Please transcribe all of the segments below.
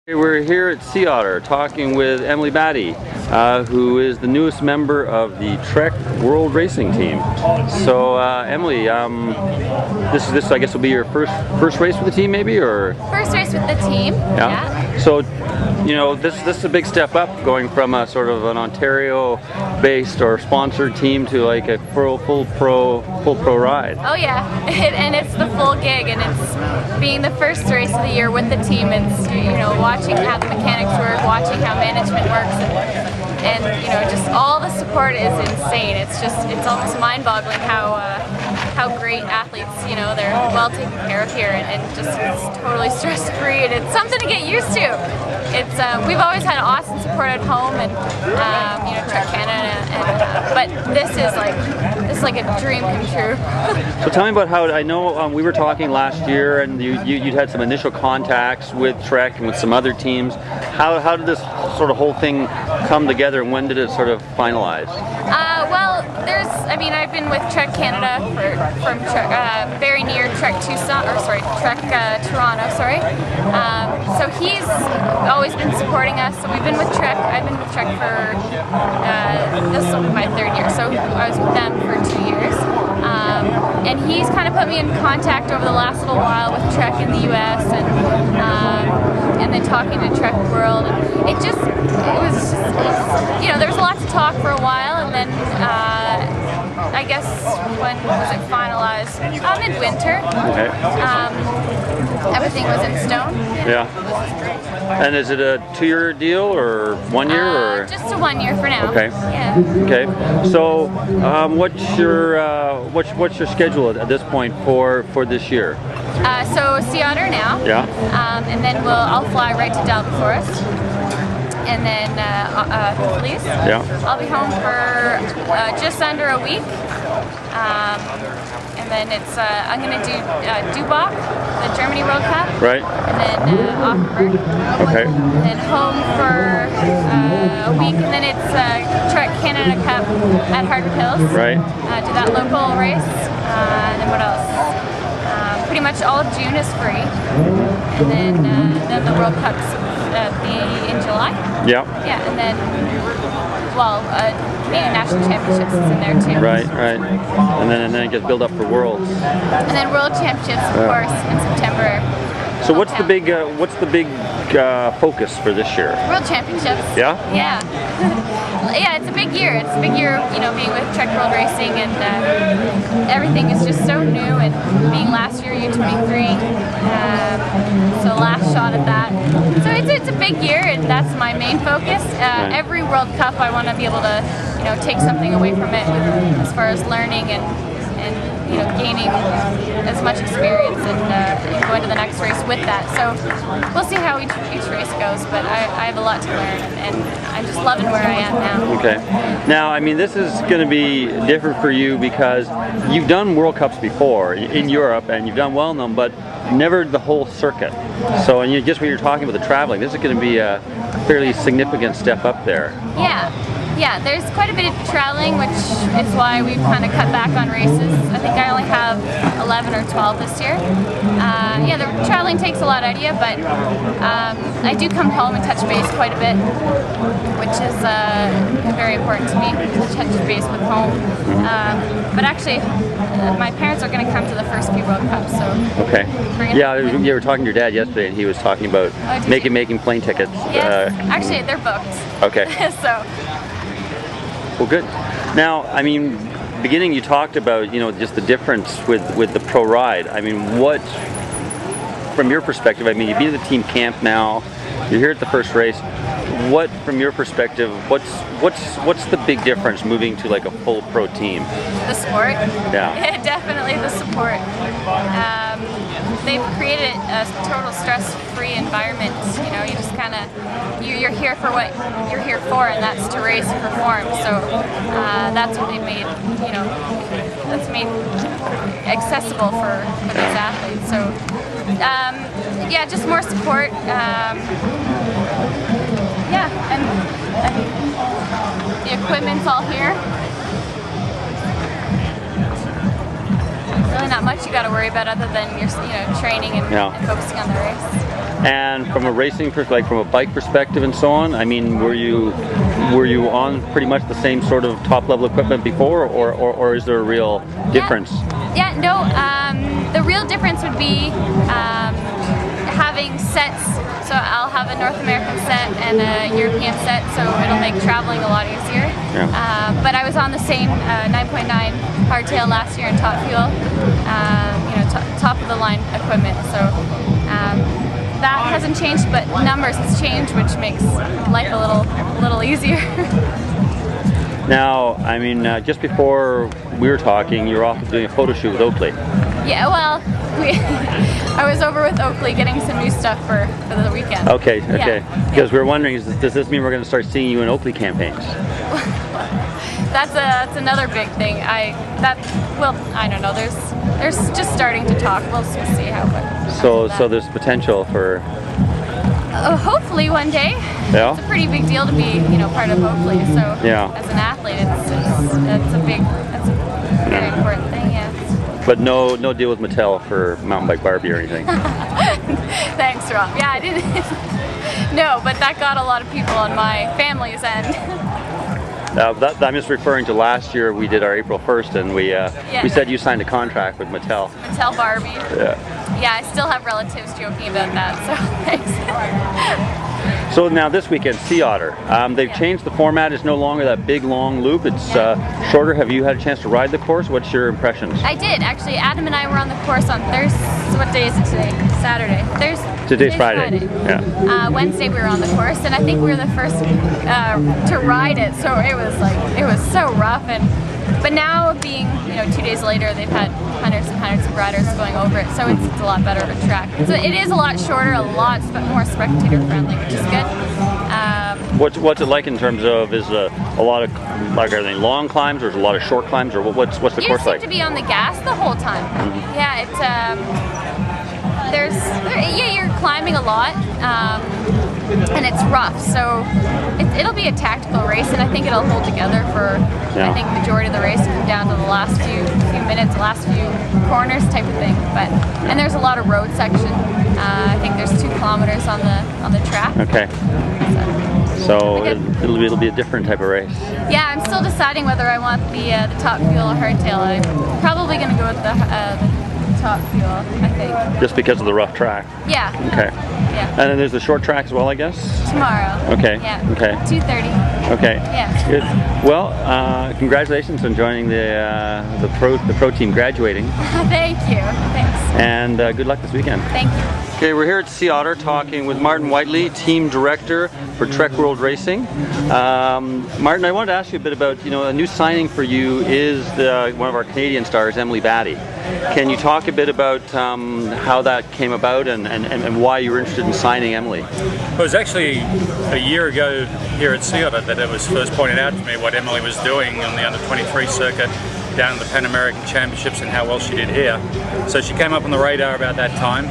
We're here at Sea Otter talking with Emily Batty, who is the newest member of the Trek World Racing Team. So, Emily, this I guess will be your first race with the team, maybe, or first race with the team. Yeah. So, you know, this is a big step up, going from a sort of an Ontario-based or sponsored team to like a full pro ride. Oh yeah, and it's the full gig, and it's being the first race of the year with the team. It's, you know, watching how the mechanics work, watching how management works, and you know, just all the support is insane. It's almost mind-boggling how great athletes, you know, they're well taken care of here, and just it's totally stress-free, and it's something to get used to. It's we've always had awesome support at home, and you know, Trek Canada, but this is like a dream come true. So tell me about how, I know we were talking last year, and you'd had some initial contacts with Trek and with some other teams. How did this sort of whole thing come together, and when did it sort of finalize? Well, I've been with Trek Canada from very near Trek Tucson, or sorry, Trek Toronto, sorry. So he's always been supporting us. So we've been with Trek. I've been with Trek for, this will be my third year, so I was with them for 2 years. And he's kind of put me in contact over the last little while with Trek in the US, and then talking to Trek World. And it was just, you know, there was a lot to talk for a while, and then I guess, when was it finalized? Midwinter. Okay. Everything was in stone. Yeah. And is it a 2-year deal or 1 year? Or just a 1 year for now. Okay. Yeah. Okay. So, what's your schedule at this point for this year? So Sea Otter now. Yeah. And then I'll fly right to Delta Forest. And then Hercules. Yeah. I'll be home for just under a week. And then I'm going to do Dubach, the Germany World Cup. Right. And then Offenburg. Okay. And then home for a week, and then it's Trek Canada Cup at Hardwood Hills. Right. Do that local race. And then what else? Pretty much all of June is free. And then the World Cup's in July. Yeah. Yeah, and then, Canadian National Championships is in there too. Right. And then it gets built up for Worlds. And then World Championships, of course, in September. So what's the big focus for this year? World Championships. Yeah? Yeah. Yeah, it's a big year. It's a big year, you know, being with Trek World Racing, and everything is just so new, and being last year U23, so last shot at that. So it's a big year, and that's my main focus. Every World Cup I want to be able to, you know, take something away from it as far as learning and you know, gaining as much experience and going to the next race with that. So we'll see how each race goes, but I have a lot to learn, and I'm just loving where I am now. Okay. Now, I mean, this is going to be different for you because you've done World Cups before in Europe, and you've done well in them, but never the whole circuit. So, and just when you're talking about the traveling, this is going to be a fairly significant step up there. Yeah, there's quite a bit of traveling, which is why we've kind of cut back on races. I think I only have 11 or 12 this year. Yeah, the traveling takes a lot out of you, but I do come home and touch base quite a bit, which is very important to me, to touch base with home. But actually, my parents are going to come to the first few World Cups, so... Okay. Yeah, you were talking to your dad yesterday, and he was talking about making plane tickets. Yes, actually, they're booked. Okay. So... Well, good. Now, I mean, beginning you talked about, you know, just the difference with the pro ride. I mean, what, from your perspective, I mean, you've been at the team camp now, you're here at the first race. What, from your perspective, what's the big difference moving to like a full pro team? The support. Yeah. Definitely the support. They've created a total stress-free environment. You know, you just kind of, you're here for what you're here for, and that's to race and perform. So that's what they've made, you know, that's made accessible for these athletes. So yeah, just more support. Yeah, and the equipment's all here. really not much you got to worry about other than your training and focusing on the race. And from a racing perspective, from a bike perspective and so on, I mean, were you on pretty much the same sort of top level equipment before, or is there a real difference? Yeah, no, the real difference would be having sets. So I'll have a North American set and a European set, so it'll make traveling a lot easier. Yeah. But I was on the same 9.9 hardtail last year in top fuel, top of the line equipment. So that hasn't changed, but numbers has changed, which makes life a little easier. Now, I mean, just before we were talking, you were off doing a photo shoot with Oakley. Yeah, well, I was over with Oakley getting some new stuff for the weekend. Okay. Yeah. Because we were wondering, does this mean we're going to start seeing you in Oakley campaigns? That's another big thing. I don't know. There's just starting to talk. We'll see how. So there's potential for. Hopefully one day. Yeah. It's a pretty big deal to be, part of Oakley. So as an athlete, that's a very important thing. Yeah. But no deal with Mattel for mountain bike Barbie or anything. Thanks, Rob. Yeah, I didn't. No, but that got a lot of people on my family's end. I'm just referring to last year. We did our April 1st, and we said you signed a contract with Mattel. Mattel Barbie. Yeah. Yeah, I still have relatives joking about that. So thanks. So now this weekend, Sea Otter. They've changed the format. It's no longer that big long loop. It's shorter. Have you had a chance to ride the course? What's your impressions? I did actually. Adam and I were on the course on Thursday. What day is it today? Saturday. Today's Friday. Yeah. Wednesday we were on the course, and I think we were the first to ride it. So it was so rough, but now being 2 days later, they've had hundreds and hundreds of riders going over it, so it's a lot better of a track. So it is a lot shorter, a lot more spectator friendly, which is good. What's it like in terms of, is a lot of, are they long climbs, or is it a lot of short climbs, or what's the course like? You seem to be on the gas the whole time. Mm-hmm. Yeah, you're climbing a lot, and it's rough, so it'll be a tactical race, and I think it'll hold together for, I think, the majority of the race, come down to the last few minutes, the last few corners type of thing. And there's a lot of road section. I think there's 2 kilometers on the track. Okay. So it'll be a different type of race. Yeah, I'm still deciding whether I want the top fuel or hardtail. I'm probably going to go with the top fuel, I think. Just because of the rough track? Yeah. Okay. Yeah. And then there's the short track as well, I guess? Tomorrow. Okay. Yeah. Okay. 2:30. Okay. Yeah. Good. Well, congratulations on joining the pro team, graduating. Thank you. Thanks. And good luck this weekend. Thank you. Okay, we're here at Sea Otter talking with Martin Whiteley, team director for Trek World Racing. Martin, I wanted to ask you a bit about, a new signing for you is one of our Canadian stars, Emily Batty. Can you talk a bit about how that came about and why you were interested in signing Emily? It was actually a year ago here at Sea Otter that it was first pointed out to me what Emily was doing on the under-23 circuit down at the Pan American Championships and how well she did here. So she came up on the radar about that time,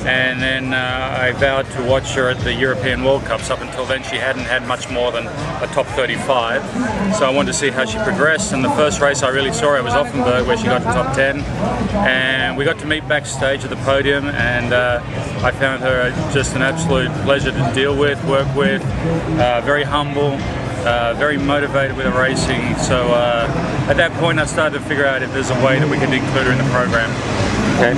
and then I vowed to watch her at the European World Cups. Up until then she hadn't had much more than a top 35, so I wanted to see how she progressed, and the first race I really saw her was Offenburg, where she got to top 10, and we got to meet backstage at the podium, and I found her just an absolute pleasure to deal with, work with, very humble, very motivated with her racing. So at that point I started to figure out if there's a way that we could include her in the program. Okay.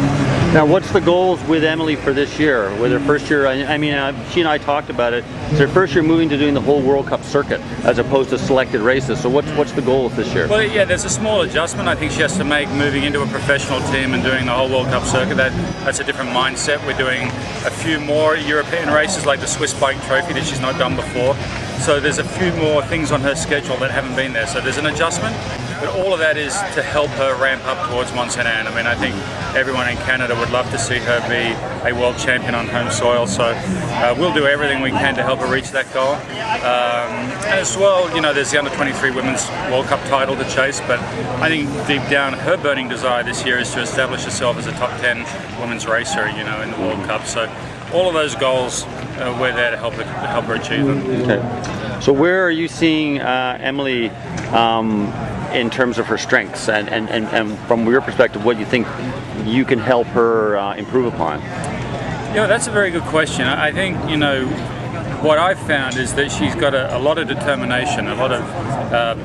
Now, what's the goals with Emily for this year? With her first year, I mean, she and I talked about it. It's her first year moving to doing the whole World Cup circuit as opposed to selected races. So what's the goal this year? Well, yeah, there's a small adjustment I think she has to make moving into a professional team and doing the whole World Cup circuit. That's a different mindset. We're doing a few more European races like the Swiss Bike Trophy that she's not done before. So there's a few more things on her schedule that haven't been there. So there's an adjustment, but all of that is to help her ramp up towards Mont-Saint-Anne. I mean, I think everyone in Canada would love to see her be a world champion on home soil. So we'll do everything we can to help her reach that goal. And as well, there's the under-23 Women's World Cup title to chase, but I think deep down her burning desire this year is to establish herself as a top 10 women's racer, in the World Cup. So all of those goals, we're there to help her achieve them. Okay. So where are you seeing Emily in terms of her strengths, and from your perspective, what you think you can help her improve upon? That's a very good question. I think, what I've found is that she's got a lot of determination, a lot of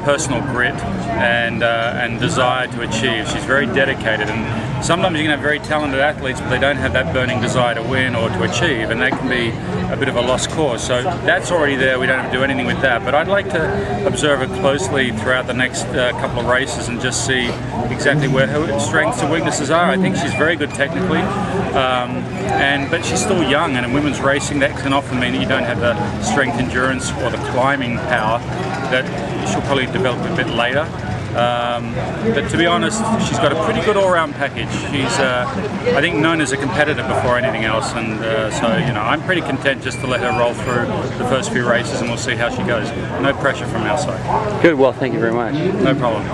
personal grit and desire to achieve. She's very dedicated, and sometimes you can have very talented athletes, but they don't have that burning desire to win or to achieve, and that can be a bit of a lost cause. So that's already there. We don't have to do anything with that. But I'd like to observe her closely throughout the next couple of races and just see exactly where her strengths and weaknesses are. I think she's very good technically, but she's still young, and in women's racing that can often mean that you don't have the strength, endurance, or the climbing power that she'll probably develop a bit later. But to be honest, she's got a pretty good all-round package. She's, I think, known as a competitor before anything else, and so I'm pretty content just to let her roll through the first few races, and we'll see how she goes. No pressure from our side. Good. Well, thank you very much. No problem.